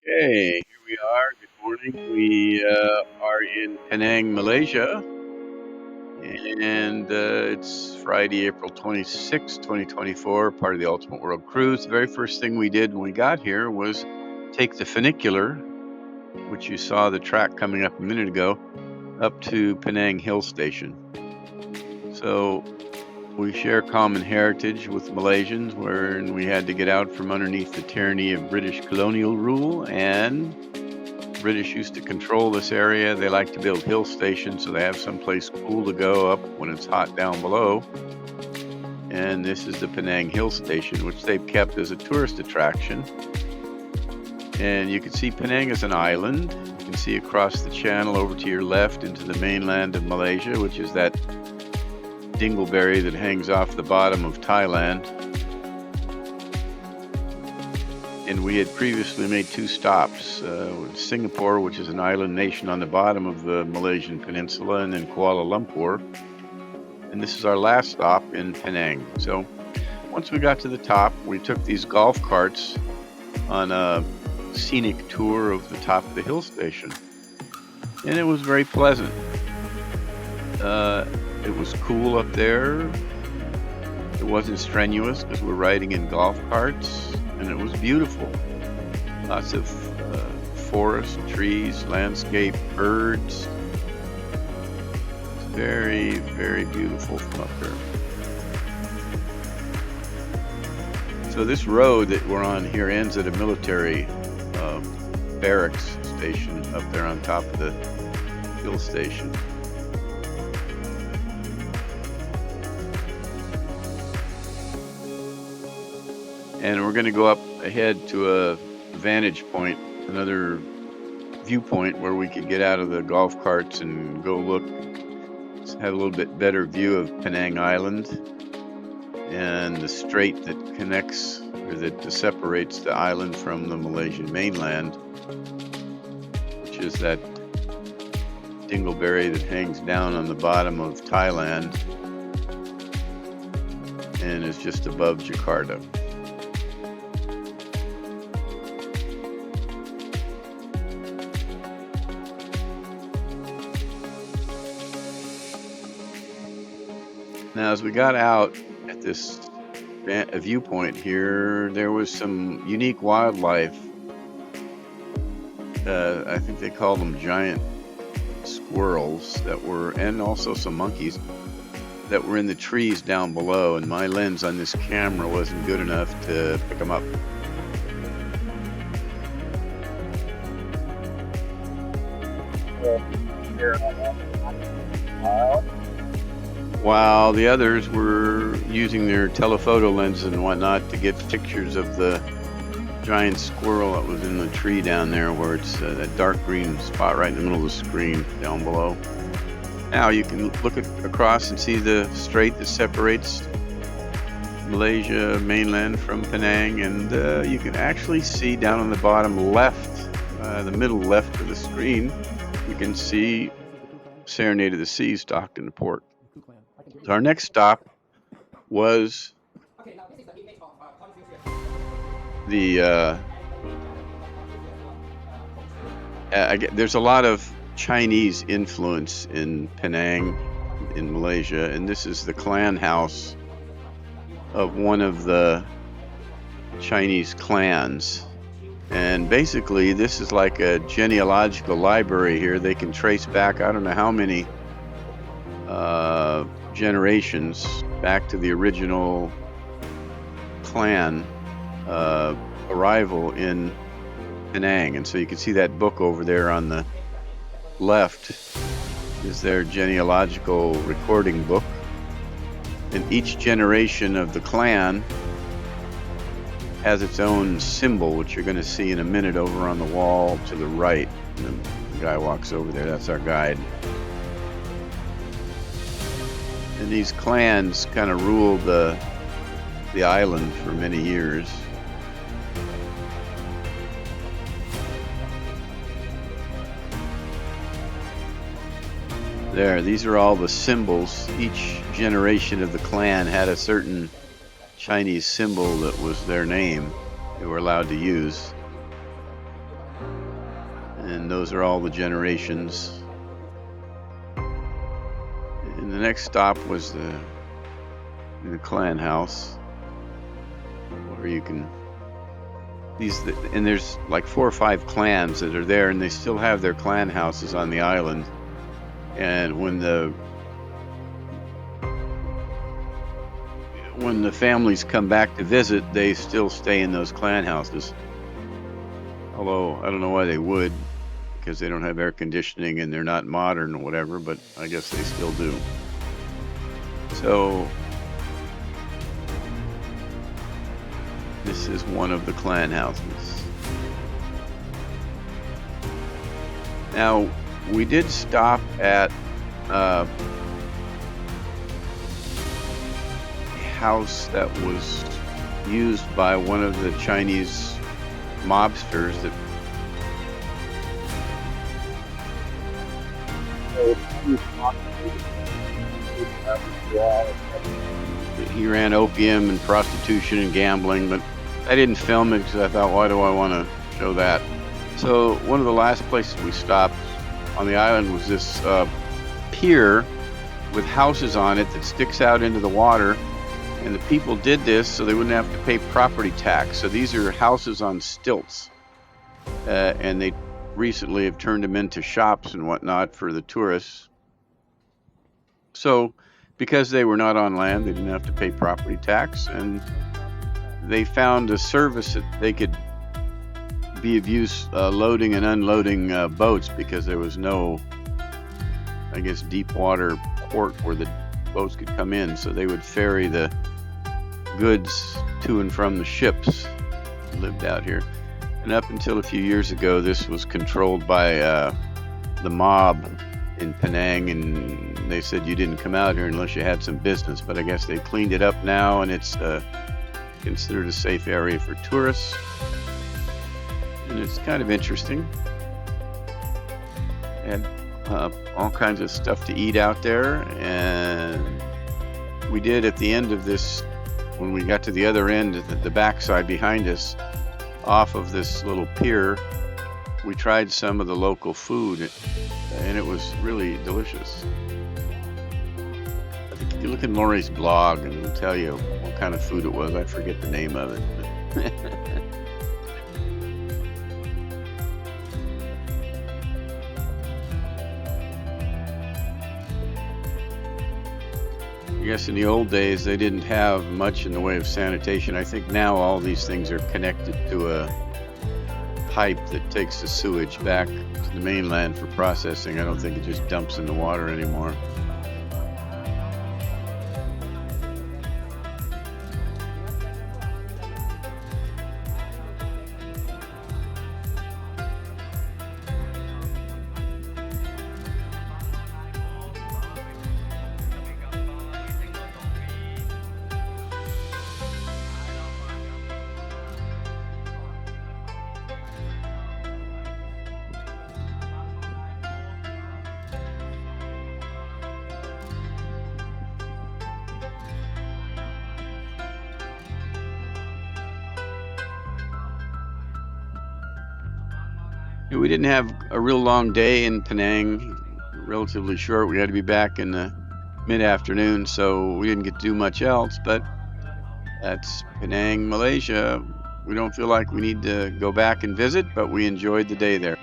Hey, here we are. Good morning. We are in Penang, Malaysia, and it's Friday, April 26, 2024, part of the Ultimate World Cruise. The very first thing we did when we got here was take the funicular, which you saw the track coming up a minute ago, up to Penang Hill Station. So we share common heritage with Malaysians, where we had to get out from underneath the tyranny of British colonial rule, and British used to control this area. They like to build hill stations so they have someplace cool to go up when it's hot down below. And this is the Penang Hill Station, which they've kept as a tourist attraction. And you can see Penang as an island. You can see across the channel over to your left into the mainland of Malaysia, which is that dingleberry that hangs off the bottom of Thailand. And we had previously made two stops, Singapore, which is an island nation on the bottom of the Malaysian peninsula, and then Kuala Lumpur. And this is our last stop in Penang. So once we got to the top, we took these golf carts on a scenic tour of the top of the hill station. And it was very pleasant. It was cool up there. It wasn't strenuous because we're riding in golf carts. And it was beautiful. Lots of forest, trees, landscape, birds. It's very, very beautiful from up there. So this road that we're on here ends at a military barracks station up there on top of the hill station. And we're going to go up ahead to a vantage point, another viewpoint where we could get out of the golf carts and go look, have a little bit better view of Penang Island and the strait that connects or that separates the island from the Malaysian mainland, which is that dingleberry that hangs down on the bottom of Thailand and is just above Jakarta. Now, as we got out at this viewpoint here, there was some unique wildlife. I think they called them giant squirrels and also some monkeys that were in the trees down below, and my lens on this camera wasn't good enough to pick them up. While the others were using their telephoto lenses and whatnot to get pictures of the giant squirrel that was in the tree down there, where it's that dark green spot right in the middle of the screen down below. Now you can look across and see the strait that separates Malaysia mainland from Penang, and you can actually see down on the bottom left, the middle left of the screen, you can see Serenade of the Seas docked in the port. So our next stop was the there's a lot of Chinese influence in Penang in Malaysia, and this is the clan house of one of the Chinese clans. And basically this is like a genealogical library here. They can trace back, I don't know how many generations back to the original clan arrival in Penang. And so you can see that book over there on the left is their genealogical recording book. And each generation of the clan has its own symbol, which you're going to see in a minute over on the wall to the right. And the guy walks over there. That's our guide. And these clans kind of ruled the island for many years. There, these are all the symbols. Each generation of the clan had a certain Chinese symbol that was their name they were allowed to use. And those are all the generations. And the next stop was the clan house, where you can and there's like 4 or 5 clans that are there, and they still have their clan houses on the island. And when the families come back to visit, they still stay in those clan houses. Although I don't know why they would, because they don't have air conditioning and they're not modern or whatever, but I guess they still do. So this is one of the clan houses. Now, we did stop at a house that was used by one of the Chinese mobsters that he ran opium and prostitution and gambling, but I didn't film it because I thought, why do I want to show that? So one of the last places we stopped on the island was this pier with houses on it that sticks out into the water, and the people did this so they wouldn't have to pay property tax. So these are houses on stilts, and they recently have turned them into shops and whatnot for the tourists. So because they were not on land, they didn't have to pay property tax, and they found a service that they could be of use loading and unloading boats, because there was no, I guess, deep water port where the boats could come in. So they would ferry the goods to and from the ships that lived out here. And up until a few years ago, this was controlled by the mob in Penang, and they said you didn't come out here unless you had some business. But I guess they cleaned it up now, and it's considered a safe area for tourists. And it's kind of interesting. And all kinds of stuff to eat out there. And we did, at the end of this, when we got to the other end, the backside behind us, off of this little pier, we tried some of the local food, and it was really delicious. I think if you look in Lori's blog, and it'll tell you what kind of food it was. I forget the name of it. I guess in the old days, they didn't have much in the way of sanitation. I think now all these things are connected to a pipe that takes the sewage back to the mainland for processing. I don't think it just dumps in the water anymore. We didn't have a real long day in Penang, relatively short. We had to be back in the mid-afternoon, so we didn't get to do much else, but that's Penang, Malaysia. We don't feel like we need to go back and visit, but we enjoyed the day there.